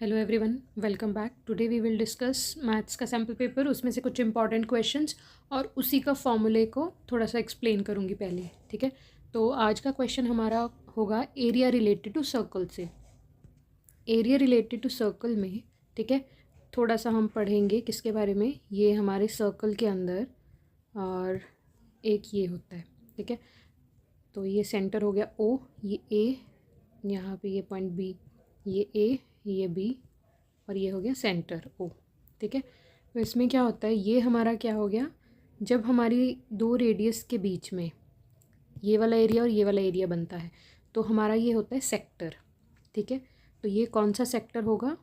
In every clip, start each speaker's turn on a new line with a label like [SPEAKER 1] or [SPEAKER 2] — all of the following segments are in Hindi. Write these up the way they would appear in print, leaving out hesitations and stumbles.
[SPEAKER 1] Hello everyone, welcome back. Today we will discuss maths का सैम्पल पेपर, उसमें से कुछ इंपॉर्टेंट क्वेश्चंस और उसी का फॉर्मूले को थोड़ा सा एक्सप्लेन करूँगी पहले। ठीक है, तो आज का क्वेश्चन हमारा होगा एरिया रिलेटेड टू सर्कल से। एरिया रिलेटेड टू सर्कल में, ठीक है, थोड़ा सा हम पढ़ेंगे किसके बारे में। ये हमारे सर्कल के अंदर और एक ये होता है, ठीक है। तो ये सेंटर हो गया ओ, ये ए, यहाँ पे ये पॉइंट बी, ये ए, ये बी, और ये हो गया सेंटर ओ। ठीक है, तो इसमें क्या होता है, ये हमारा क्या हो गया, जब हमारी दो रेडियस के बीच में ये वाला एरिया और ये वाला एरिया बनता है तो हमारा ये होता है सेक्टर। ठीक है, तो ये कौन सा सेक्टर होगा?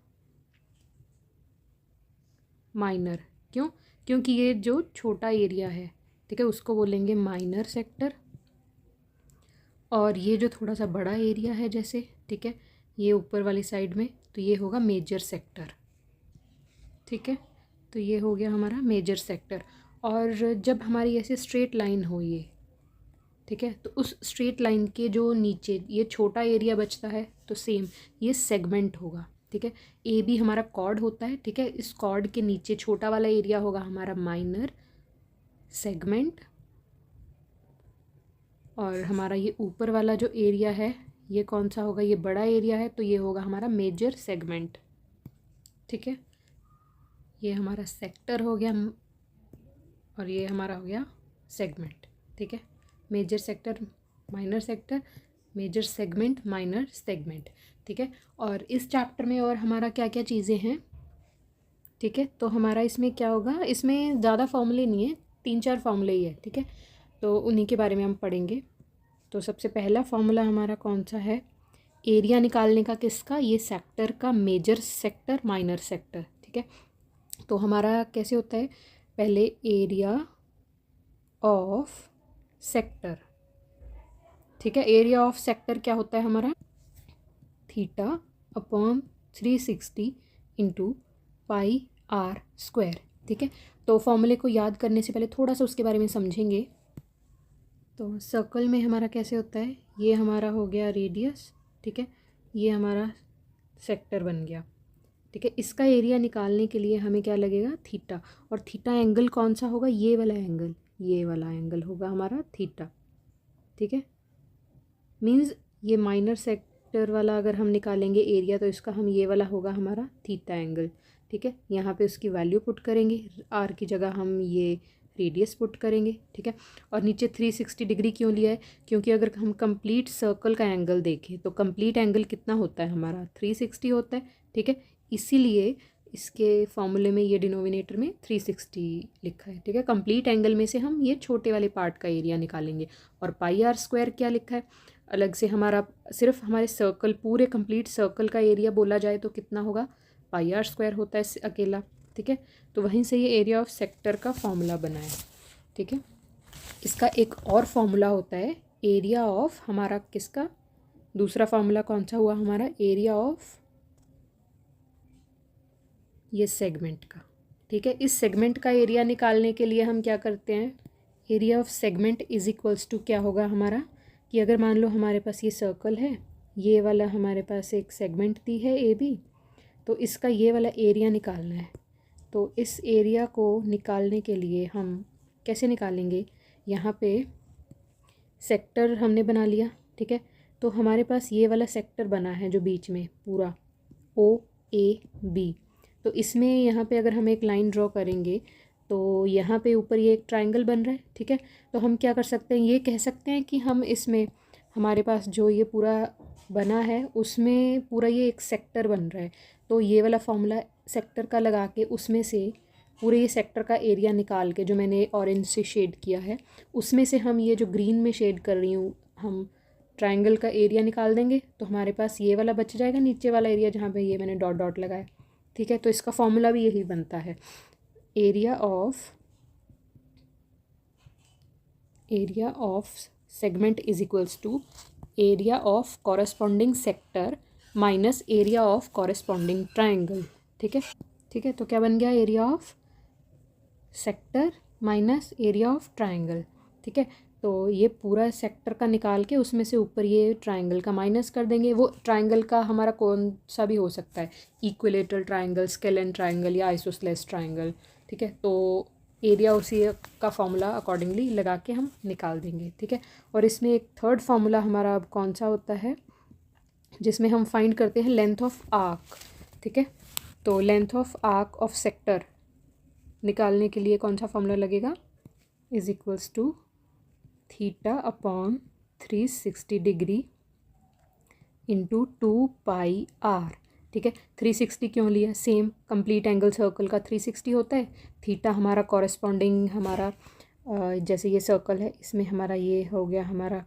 [SPEAKER 1] माइनर। क्यों? क्योंकि ये जो छोटा एरिया है, ठीक है, उसको बोलेंगे माइनर सेक्टर। और ये जो थोड़ा सा बड़ा एरिया है जैसे, ठीक है, ये ऊपर वाली साइड में, तो ये होगा मेजर सेक्टर। ठीक है, तो ये हो गया हमारा मेजर सेक्टर। और जब हमारी ऐसे स्ट्रेट लाइन हो ये, ठीक है, तो उस स्ट्रेट लाइन के जो नीचे ये छोटा एरिया बचता है तो सेम ये सेगमेंट होगा। ठीक है, ए बी हमारा कॉर्ड होता है। ठीक है, इस कॉर्ड के नीचे छोटा वाला एरिया होगा हमारा माइनर सेगमेंट, और हमारा ये ऊपर वाला जो एरिया है ये कौन सा होगा? ये बड़ा एरिया है तो ये होगा हमारा मेजर सेगमेंट। ठीक है, ये हमारा सेक्टर हो गया और ये हमारा हो गया सेगमेंट। ठीक है, major sector, minor sector, major segment, minor segment. ठीक है, और इस चैप्टर में और हमारा क्या क्या चीज़ें हैं? ठीक है, तो हमारा इसमें क्या होगा, इसमें ज़्यादा फॉर्मूले नहीं है, 3-4 फॉर्मूले ही है। ठीक है, तो उन्हीं के बारे में हम पढ़ेंगे। तो सबसे पहला फॉर्मूला हमारा कौन सा है? एरिया निकालने का किसका? ये सेक्टर का, मेजर सेक्टर माइनर सेक्टर। ठीक है, तो हमारा कैसे होता है? पहले एरिया ऑफ सेक्टर, ठीक है, एरिया ऑफ सेक्टर क्या होता है हमारा? Theta upon 360 into pi are square. ठीक है, तो फॉर्मूले को याद करने से पहले थोड़ा सा उसके बारे में समझेंगे। तो सर्कल में हमारा कैसे होता है, ये हमारा हो गया रेडियस, ठीक है, ये हमारा सेक्टर बन गया। ठीक है, इसका एरिया निकालने के लिए हमें क्या लगेगा? थीटा। और थीटा एंगल कौन सा होगा? ये वाला एंगल, ये वाला एंगल होगा हमारा थीटा। ठीक है, मीन्स ये माइनर सेक्टर वाला अगर हम निकालेंगे एरिया तो इसका हम ये वाला होगा हमारा थीटा एंगल। ठीक है, यहाँ पे उसकी वैल्यू पुट करेंगे, आर की जगह हम ये रेडियस पुट करेंगे। ठीक है, और नीचे 360 डिग्री क्यों लिया है? क्योंकि अगर हम कंप्लीट सर्कल का एंगल देखें तो कंप्लीट एंगल कितना होता है हमारा? 360 होता है। ठीक है, इसीलिए इसके फॉर्मूले में ये डिनोमिनेटर में 360 लिखा है। ठीक है, कंप्लीट एंगल में से हम ये छोटे वाले पार्ट का एरिया निकालेंगे। और पाई आर स्क्वायर क्या लिखा है अलग से? हमारा सिर्फ हमारे सर्कल, पूरे कंप्लीट सर्कल का एरिया बोला जाए तो कितना होगा? पाई आर स्क्वायर होता है अकेला। ठीक है, तो वहीं से ये एरिया ऑफ सेक्टर का फॉर्मूला बना है। ठीक है, इसका एक और फॉर्मूला होता है एरिया ऑफ, हमारा किसका दूसरा फॉर्मूला कौन सा हुआ हमारा? एरिया ऑफ ये सेगमेंट का। ठीक है, इस सेगमेंट का एरिया निकालने के लिए हम क्या करते हैं? Area of segment is equals to क्या होगा हमारा, कि अगर मान लो हमारे पास ये सर्कल है, ये वाला हमारे पास एक सेगमेंट दी है ए बी, तो इसका ये वाला एरिया निकालना है। तो इस एरिया को निकालने के लिए हम कैसे निकालेंगे? यहाँ पे सेक्टर हमने बना लिया। ठीक है, तो हमारे पास ये वाला सेक्टर बना है जो बीच में पूरा ओ ए बी, तो इसमें यहाँ पे अगर हम एक लाइन ड्रॉ करेंगे तो यहाँ पे ऊपर ये एक ट्रायंगल बन रहा है। ठीक है, तो हम क्या कर सकते हैं, ये कह सकते हैं कि हम इसमें हमारे पास जो ये पूरा बना है उसमें पूरा ये एक सेक्टर बन रहा है। तो ये वाला फॉर्मूला सेक्टर का लगा के उसमें से पूरे ये सेक्टर का एरिया निकाल के, जो मैंने ऑरेंज से शेड किया है उसमें से हम ये जो ग्रीन में शेड कर रही हूँ, हम ट्रायंगल का एरिया निकाल देंगे तो हमारे पास ये वाला बच जाएगा, नीचे वाला एरिया जहाँ पे ये मैंने डॉट डॉट लगाया। ठीक है, तो इसका फॉर्मूला भी यही बनता है, area of segment is equals to area of corresponding sector minus area of corresponding triangle. ठीक है, ठीक है, तो क्या बन गया? Area of sector minus area of triangle. ठीक है, तो ये पूरा सेक्टर का निकाल के उसमें से ऊपर ये ट्राइंगल का माइनस कर देंगे। वो ट्राइंगल का हमारा कौन सा भी हो सकता है, इक्विलेटरल ट्राइंगल, स्केलेन ट्राइंगल या आइसोसेलेस ट्राइंगल, ठीक है। तो एरिया उसी का फॉर्मूला अकॉर्डिंगली लगा के हम निकाल देंगे, ठीक है। और इसमें एक थर्ड फार्मूला हमारा अब कौन सा होता है, जिसमें हम फाइंड करते हैं लेंथ ऑफ आर्क, ठीक है। तो length of arc of sector निकालने के लिए कौन सा फॉर्मूला लगेगा, is equals to theta upon 360 degree into 2πr, ठीक है। 360 क्यों लिया, सेम कंप्लीट एंगल सर्कल का 360 होता है। थीटा हमारा कॉरेस्पॉन्डिंग हमारा जैसे ये सर्कल है इसमें हमारा ये हो गया हमारा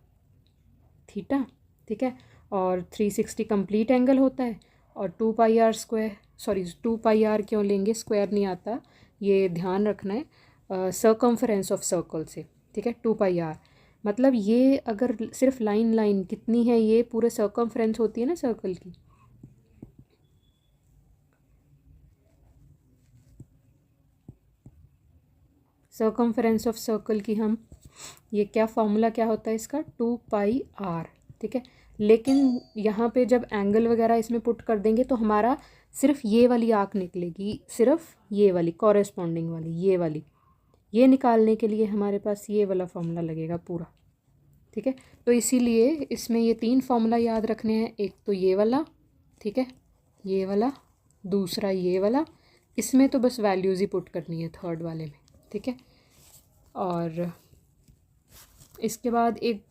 [SPEAKER 1] थीटा, ठीक है। और 360 कंप्लीट एंगल होता है। और 2πr स्क्वायर, सॉरी 2πr क्यों लेंगे, स्क्वायर नहीं आता, ये ध्यान रखना है सर्कम्फरेंस ऑफ सर्कल से, ठीक है। 2πr मतलब ये अगर सिर्फ लाइन लाइन कितनी है, ये पूरे सर्कम्फरेंस होती है ना सर्कल की। सर्कम्फरेंस ऑफ सर्कल की हम ये क्या फॉर्मूला क्या होता है इसका, 2πr, ठीक है। लेकिन यहाँ पे जब एंगल वगैरह इसमें पुट कर देंगे तो हमारा सिर्फ ये वाली आर्क निकलेगी, सिर्फ ये वाली कॉरेस्पॉन्डिंग वाली, ये वाली, ये निकालने के लिए हमारे पास ये वाला फॉर्मूला लगेगा पूरा, ठीक है। तो इसीलिए इसमें ये 3 फार्मूला याद रखने हैं, एक तो ये वाला, ठीक है, ये वाला, दूसरा ये वाला, इसमें तो बस वैल्यूज़ ही पुट करनी है थर्ड वाले में, ठीक है। और इसके बाद एक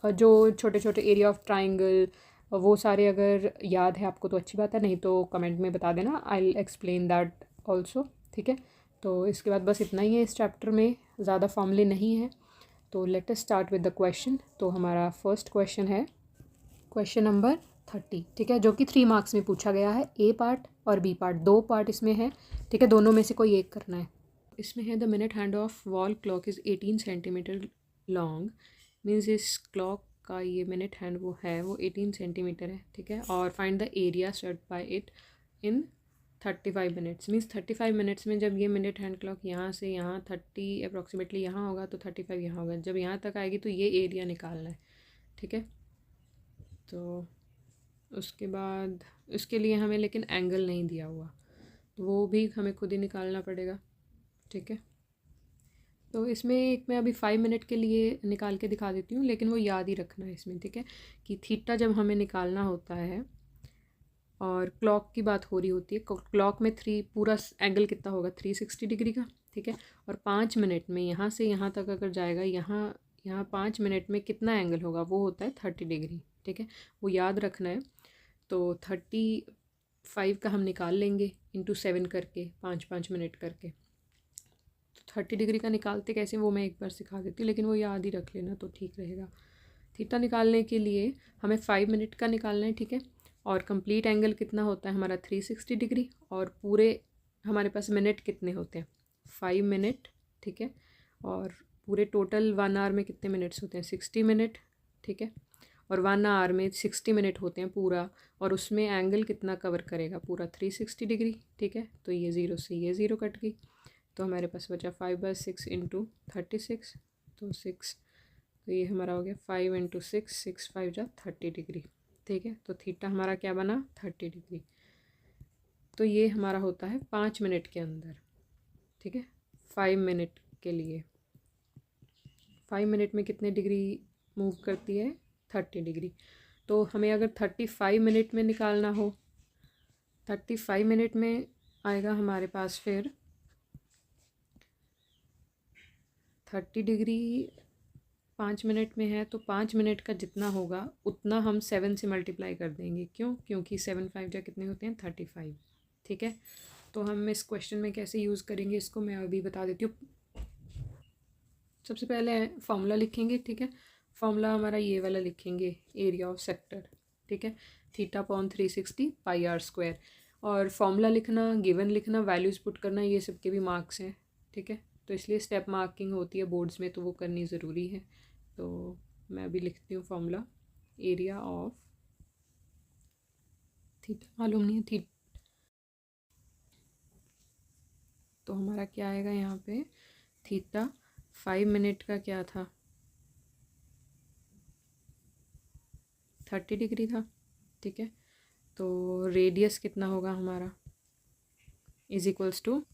[SPEAKER 1] जो छोटे छोटे एरिया ऑफ ट्राइंगल वो सारे अगर याद है आपको तो अच्छी बात है, नहीं तो कमेंट में बता देना, I will explain that also, ठीक है। तो इसके बाद बस इतना ही है इस चैप्टर में, ज़्यादा फॉर्मूले नहीं है। तो let us start with the question. तो हमारा फर्स्ट क्वेश्चन है क्वेश्चन नंबर 30, ठीक है, जो कि 3 मार्क्स में पूछा गया है। ए पार्ट और बी पार्ट, 2 पार्ट इसमें है, ठीक है, दोनों में से कोई एक करना है। इसमें है the minute hand of wall clock is 18 centimetre long, means इस क्लॉक का ये मिनट हैंड वो है वो 18 सेंटीमीटर है, ठीक है। और find the area served by it in 35 minutes, means 35 minutes में जब ये मिनट हैंड क्लॉक यहाँ से यहाँ 30 अप्रॉक्सीमेटली यहाँ होगा तो 35 यहाँ होगा, जब यहाँ तक आएगी तो ये एरिया निकालना है, ठीक है। तो उसके बाद उसके लिए हमें लेकिन एंगल नहीं दिया हुआ, तो वो भी हमें खुद ही निकालना पड़ेगा, ठीक है। तो इसमें एक मैं अभी 5 मिनट के लिए निकाल के दिखा देती हूँ, लेकिन वो याद ही रखना है इसमें, ठीक है, कि थीटा जब हमें निकालना होता है और क्लॉक की बात हो रही होती है, क्लॉक में 3 पूरा एंगल कितना होगा 360 डिग्री का, ठीक है। और 5 मिनट में यहाँ से यहाँ तक अगर जाएगा, यहाँ 5 मिनट में कितना एंगल होगा, वो होता है 30 डिग्री, ठीक है, वो याद रखना है। तो 35 का हम निकाल लेंगे इंटू 7 करके, 5 मिनट करके। तो 30 डिग्री का निकालते कैसे वो मैं एक बार सिखा देती हूँ, लेकिन वो याद ही रख लेना तो ठीक रहेगा। थीटा निकालने के लिए हमें 5 मिनट का निकालना है, ठीक है। और कंप्लीट एंगल कितना होता है हमारा 360 डिग्री, और पूरे हमारे पास मिनट कितने होते हैं 5 मिनट, ठीक है। और पूरे टोटल 1 आवर में कितने मिनट्स होते हैं 60 मिनट, ठीक है। और 1 आवर में 60 मिनट होते हैं पूरा, और उसमें एंगल कितना कवर करेगा पूरा 360 डिग्री, ठीक है। तो ये 0 से ये 0 कट गई, तो हमारे पास बचा 5/6 इंटू 36, तो 6, तो ये हमारा हो गया 5 इंटू 6, 6 5 जा 30 डिग्री, ठीक है। तो थीटा हमारा क्या बना 30 डिग्री। तो ये हमारा होता है 5 मिनट के अंदर, ठीक है। 5 मिनट के लिए 5 मिनट में कितने डिग्री मूव करती है 30 डिग्री। तो हमें अगर 35 मिनट में निकालना हो, 35 मिनट में आएगा हमारे पास फिर 30 डिग्री 5 मिनट में है, तो 5 मिनट का जितना होगा उतना हम 7 से मल्टीप्लाई कर देंगे, क्यों, क्योंकि 7 5 जा कितने होते हैं 35, ठीक है। तो हम इस क्वेश्चन में कैसे यूज़ करेंगे इसको मैं अभी बता देती हूँ। सबसे पहले फॉर्मूला लिखेंगे, ठीक है। फॉर्मूला हमारा ये वाला लिखेंगे, एरिया ऑफ सेक्टर, ठीक है, theta upon 360 pi are square. और फॉर्मूला लिखना, गिवन लिखना, वैल्यूज़ पुट करना, ये सब के भी मार्क्स हैं, ठीक है। तो इसलिए स्टेप मार्किंग होती है बोर्ड्स में, तो वो करनी ज़रूरी है। तो मैं अभी लिखती हूँ फॉर्मूला, एरिया ऑफ थीटा मालूम नहीं है थीटा, तो हमारा क्या आएगा यहाँ पे, थीटा 5 मिनट का क्या था 30 डिग्री था, ठीक है। तो रेडियस कितना होगा हमारा, is equals to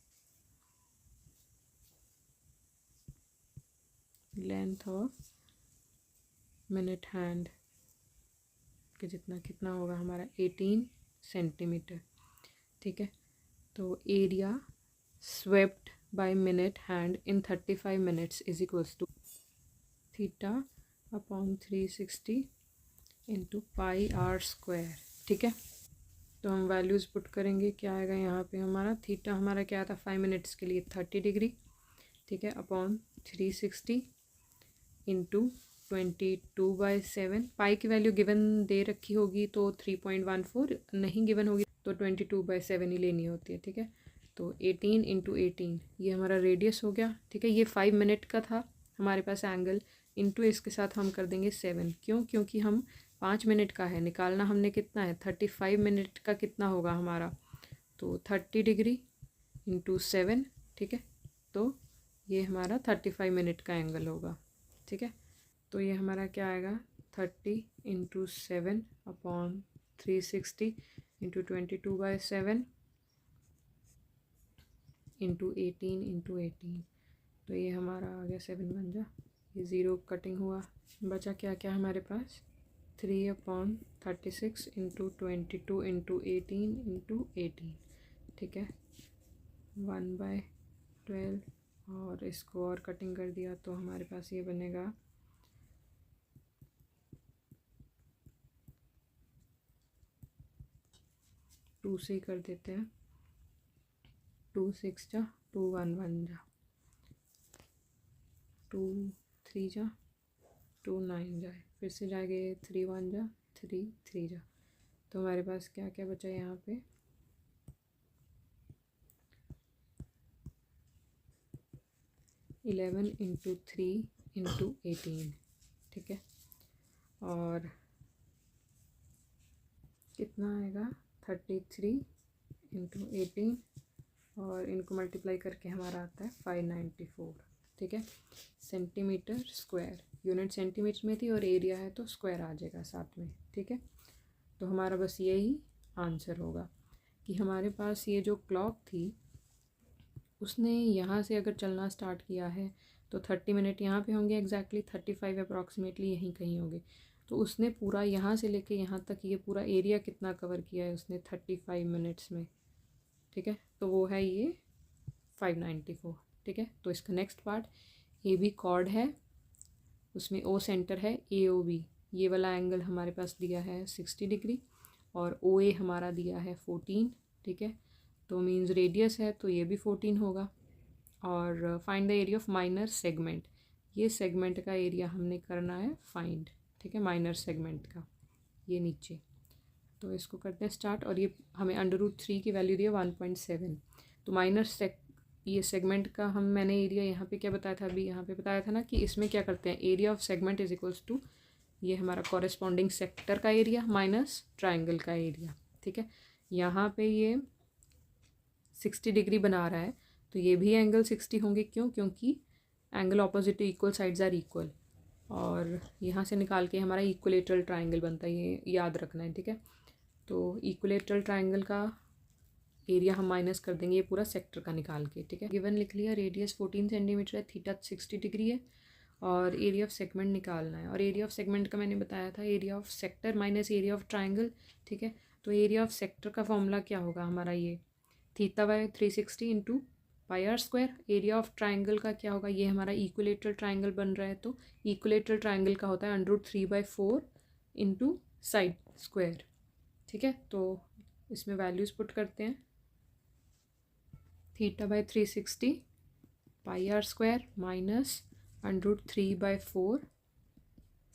[SPEAKER 1] length of minute hand के जितना कितना होगा हमारा 18 सेंटीमीटर, ठीक है। तो area swept by minute hand in 35 minutes is equals to theta upon 360 into pi are square, ठीक है। तो हम वैल्यूज़ पुट करेंगे, क्या आएगा यहाँ पे हमारा, थीटा हमारा क्या था 5 मिनट्स के लिए 30 डिग्री, ठीक है, अपॉन 360 इंटू 22/7। पाई की वैल्यू गिवन दे रखी होगी तो 3.14, नहीं गिवन होगी तो 22/7 ही लेनी होती है, ठीक है। तो 18 इंटू 18 ये हमारा रेडियस हो गया, ठीक है। ये 5 मिनट का था हमारे पास एंगल, इंटू इसके साथ हम कर देंगे 7, क्यों, क्योंकि हम 5 मिनट का है, निकालना हमने कितना है 35 मिनट का कितना होगा हमारा, तो 30 डिग्री इंटू 7, ठीक है। तो ये हमारा 35 मिनट का एंगल होगा, ठीक है। तो ये हमारा क्या आएगा 30 into 7 upon 360 into 22/7 into 18 into 18। तो ये हमारा आ गया 7 बन जा, ये ज़ीरो कटिंग हुआ, बचा क्या क्या हमारे पास 3/36 इंटू 22 इंटू 18 इंटू 18, ठीक है, 1/12। और इसको और कटिंग कर दिया तो हमारे पास ये बनेगा 2 से ही कर देते हैं, 2 6 जा 2 1 1 जा 2 3 जा 2 9 जाए, फिर से जाएंगे 3 1 जा 3 3 जा। तो हमारे पास क्या क्या बचा यहाँ पे 11 इंटू 3 इंटू 18, ठीक है। और कितना आएगा 33 इंटू 18 और इनको मल्टीप्लाई करके हमारा आता है 594, ठीक है, सेंटीमीटर स्क्वायर। यूनिट सेंटीमीटर में थी और एरिया है तो स्क्वायर आ जाएगा साथ में, ठीक है। तो हमारा बस यही आंसर होगा कि हमारे पास ये जो क्लॉक थी उसने यहाँ से अगर चलना स्टार्ट किया है तो 30 मिनट यहाँ पे होंगे, एग्जैक्टली 35 अप्रॉक्सीमेटली यहीं कहीं होंगे। तो उसने पूरा यहाँ से लेके यहाँ तक ये पूरा एरिया कितना कवर किया है उसने 35 मिनट्स में, ठीक है। तो वो है ये 594, ठीक है। तो इसका next part A B chord है, उसमें ओ सेंटर है, ए ओ बी ये वाला एंगल हमारे पास दिया है 60 डिग्री और ओ ए हमारा दिया है 14, ठीक है। तो मीन्स रेडियस है तो ये भी 14 होगा। और find the area of minor segment, ये सेगमेंट का एरिया हमने करना है फाइंड, ठीक है, माइनर सेगमेंट का, ये नीचे। तो इसको करते हैं स्टार्ट और ये हमें √3 की वैल्यू दी है 1.7। तो ये सेगमेंट का मैंने एरिया यहाँ पे क्या बताया था, अभी यहाँ पे बताया था ना कि इसमें क्या करते हैं area of segment is equals to ये हमारा कॉरेस्पॉन्डिंग सेक्टर का एरिया माइनस ट्राइंगल का एरिया, ठीक है। यहाँ पे ये 60 डिग्री बना रहा है तो ये भी एंगल 60 होंगे, क्यों, क्योंकि angle opposite equal sides are equal. और यहाँ से निकाल के हमारा इक्वलेटरल ट्राइंगल बनता है, ये याद रखना है, ठीक है। तो इक्वलेटरल ट्राइंगल का एरिया हम माइनस कर देंगे ये पूरा सेक्टर का निकाल के, ठीक है। गिवन लिख लिया, रेडियस 14 सेंटीमीटर है, थीटा 60 डिग्री है और एरिया ऑफ सेगमेंट निकालना है। और एरिया ऑफ सेगमेंट का मैंने बताया था area of sector minus area of triangle, ठीक है। तो एरिया ऑफ सेक्टर का फॉर्मूला क्या होगा हमारा, ये θ/360 into pi are square. Area of triangle का क्या होगा, ये हमारा इक्वलेटरल ट्राइंगल बन रहा है तो इक्वलेटरल ट्राइंगल का होता है √3/4 इंटू साइड स्क्वायर, ठीक है। तो इसमें वैल्यूज़ पुट करते हैं, θ/360 pi are square minus √3/4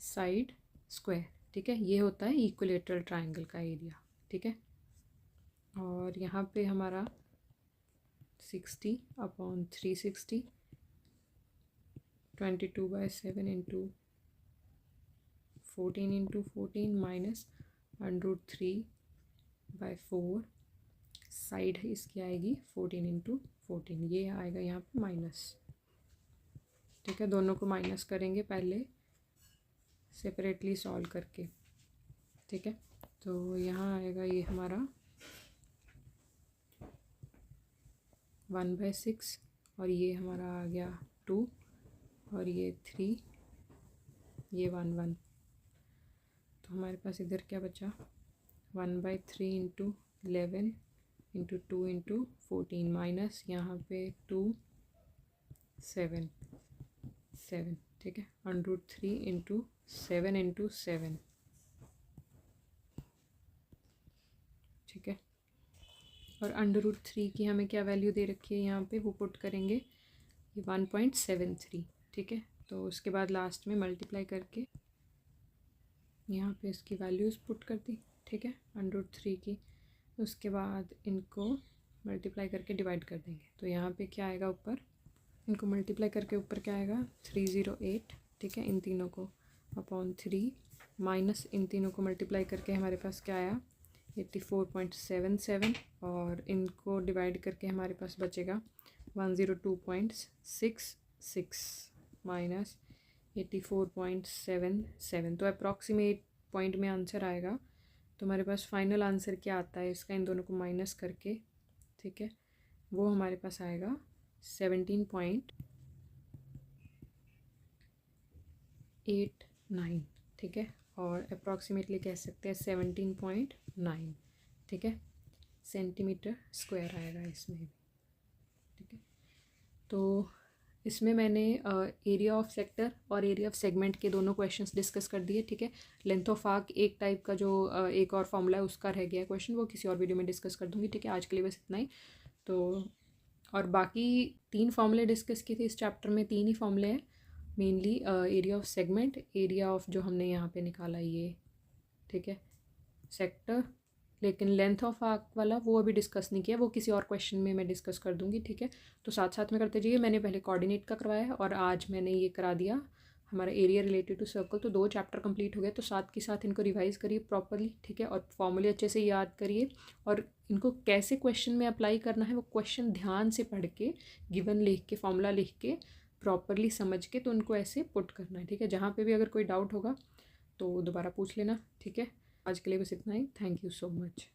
[SPEAKER 1] side square, ठीक है। ये होता है इक्वलेटरल ट्राइंगल का एरिया, ठीक है। और यहाँ पे हमारा 60/360 22/7 इंटू 14 इंटू 14 माइनस √3/4 साइड इसकी आएगी 14 इंटू 14, ये आएगा यहाँ पे माइनस, ठीक है। दोनों को माइनस करेंगे पहले सेपरेटली सॉल्व करके। ठीक है। तो यहाँ आएगा ये हमारा 1/6 और ये हमारा आ गया 2 और ये 3, ये 1 तो हमारे पास इधर क्या बचा 1/3 इंटू 11 इंटू 2 इंटू 14 माइनस यहाँ पे 2 7 ठीक है, √3 इंटू 7 इंटू 7 ठीक है। और √3 की हमें क्या वैल्यू दे रखी है यहाँ पे, वो पुट करेंगे ये 1.73 ठीक है। तो उसके बाद लास्ट में मल्टीप्लाई करके यहाँ पे इसकी वैल्यूज़ पुट कर दी ठीक है, √3 की। उसके बाद इनको मल्टीप्लाई करके डिवाइड कर देंगे। तो यहाँ पे क्या आएगा ऊपर, इनको मल्टीप्लाई करके ऊपर क्या आएगा 308 ठीक है, इन तीनों को अपॉन 3 माइनस इन तीनों को मल्टीप्लाई करके हमारे पास क्या आया 84.77 और इनको डिवाइड करके हमारे पास बचेगा 102.66 माइनस 84.77। तो अप्रॉक्सीमेट पॉइंट में आंसर आएगा। तो हमारे पास फाइनल आंसर क्या आता है इसका, इन दोनों को माइनस करके ठीक है, वो हमारे पास आएगा 17.89 ठीक है, और अप्रॉक्सीमेटली कह सकते हैं 17.9 ठीक है सेंटीमीटर स्क्वायर आएगा इसमें भी ठीक है। तो इसमें मैंने एरिया ऑफ सेक्टर और एरिया ऑफ सेगमेंट के दोनों क्वेश्चंस डिस्कस कर दिए ठीक है। लेंथ ऑफ आर्क एक टाइप का जो एक और फॉर्मूला है उसका रह गया क्वेश्चन, वो किसी और वीडियो में डिस्कस कर दूंगी ठीक है। आज के लिए बस इतना ही। तो और बाकी 3 फॉर्मूले डिस्कस किए थे इस चैप्टर में, 3 ही फॉर्मूले हैं mainly, area of segment, area of जो हमने यहाँ पे निकाला ये ठीक है सेक्टर, लेकिन लेंथ ऑफ आर्क वाला वो अभी डिस्कस नहीं किया, वो किसी और क्वेश्चन में मैं डिस्कस कर दूंगी ठीक है। तो साथ साथ में करते जाइए। मैंने पहले कोऑर्डिनेट का करवाया है और आज मैंने ये करा दिया हमारा एरिया रिलेटेड टू सर्कल। तो 2 चैप्टर कंप्लीट हो गए। तो साथ के साथ इनको रिवाइज़ करिए प्रॉपरली ठीक है, और फॉर्मूले अच्छे से याद करिए और इनको कैसे क्वेश्चन में अप्लाई करना है वो क्वेश्चन ध्यान से पढ़ के, गिवन लिख के, फॉर्मूला लिख के, प्रॉपरली समझ के तो उनको ऐसे पुट करना है ठीक है। जहाँ पे भी अगर कोई डाउट होगा तो दोबारा पूछ लेना ठीक है। आज के लिए बस इतना ही। Thank you so much.